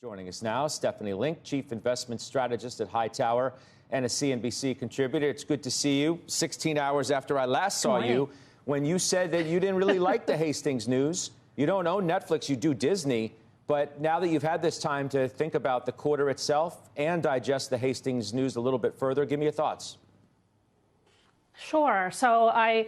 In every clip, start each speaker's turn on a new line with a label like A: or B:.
A: Joining us now, Stephanie Link, Chief Investment Strategist at Hightower and a CNBC contributor. It's good to see you. 16 hours after I last saw you, when you said that you didn't really like the Hastings news. You don't own Netflix, you do Disney. But now that you've had this time to think about the quarter itself and digest the Hastings news a little bit further, give me your thoughts.
B: Sure. So I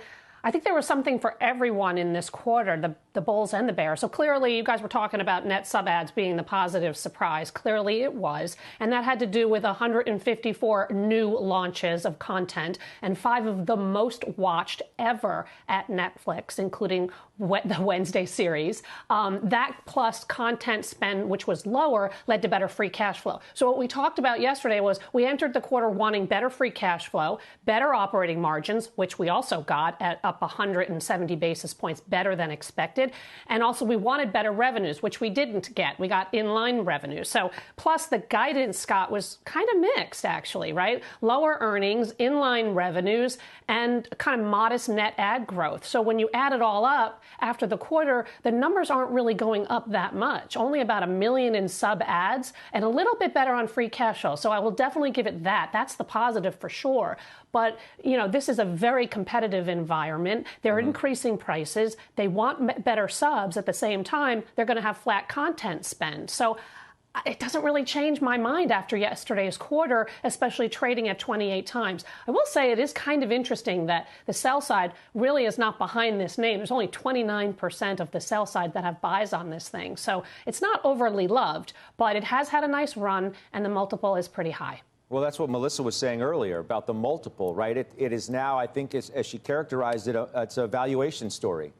B: think there was something for everyone in this quarter, the bulls and the bears. So clearly, you guys were talking about net sub ads being the positive surprise. Clearly it was. And that had to do with 154 new launches of content and 5 of the most watched ever at Netflix, including the Wednesday series. That plus content spend, which was lower, led to better free cash flow. So what we talked about yesterday was we entered the quarter wanting better free cash flow, better operating margins, which we also got at up 170 basis points better than expected. And also we wanted better revenues, which we didn't get. We got inline revenue. So plus the guidance, Scott, was kind of mixed, actually, right? Lower earnings, inline revenues, and kind of modest net ad growth. So when you add it all up after the quarter, the numbers aren't really going up that much. Only about 1 million in sub ads and a little bit better on free cash flow. So I will definitely give it that. That's the positive for sure. But, you know, this is a very competitive environment. They're increasing prices. They want better subs. At the same time, they're going to have flat content spend. So it doesn't really change my mind after yesterday's quarter, especially trading at 28 times. I will say it is kind of interesting that the sell side really is not behind this name. There's only 29% of the sell side that have buys on this thing. So it's not overly loved, but it has had a nice run and the multiple is pretty high.
A: Well, that's what Melissa was saying earlier about the multiple, right? It is now, I think, as she characterized it, it's a valuation story,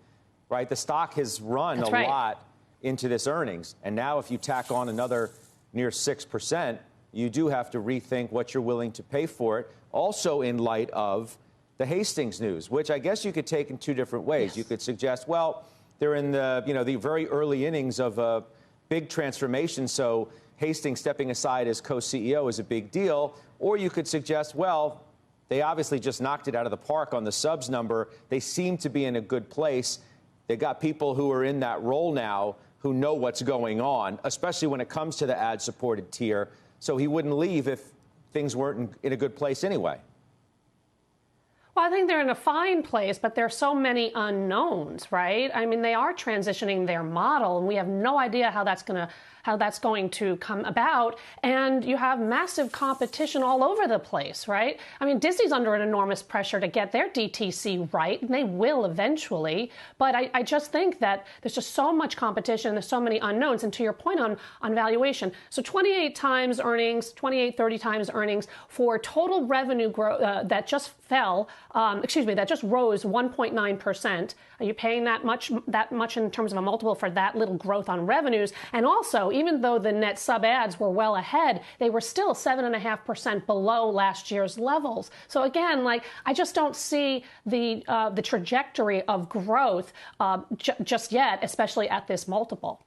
A: right? The stock has run lot into this earnings. And now if you tack on another near 6%, you do have to rethink what you're willing to pay for it. Also in light of the Hastings news, which I guess you could take in 2 different ways.
B: Yes.
A: You could suggest, well, they're in the, the very early innings of a big transformation. So Hastings stepping aside as co-CEO is a big deal. Or you could suggest, well, they obviously just knocked it out of the park on the subs number. They seem to be in a good place. They got people who are in that role now who know what's going on, especially when it comes to the ad-supported tier. So he wouldn't leave if things weren't in a good place anyway.
B: Well, I think they're in a fine place, but there are so many unknowns, right? I mean, they are transitioning their model, and we have no idea how that's going to come about. And you have massive competition all over the place, right? I mean, Disney's under an enormous pressure to get their DTC right, and they will eventually. But I just think that there's just so much competition, there's so many unknowns. And to your point on valuation, so 28 times earnings, 28, 30 times earnings for total revenue growth that just fell, that just rose 1.9%. Are you paying that much in terms of a multiple for that little growth on revenues? And also, even though the net sub ads were well ahead, they were still 7.5% below last year's levels. So again, I just don't see the trajectory of growth just yet, especially at this multiple.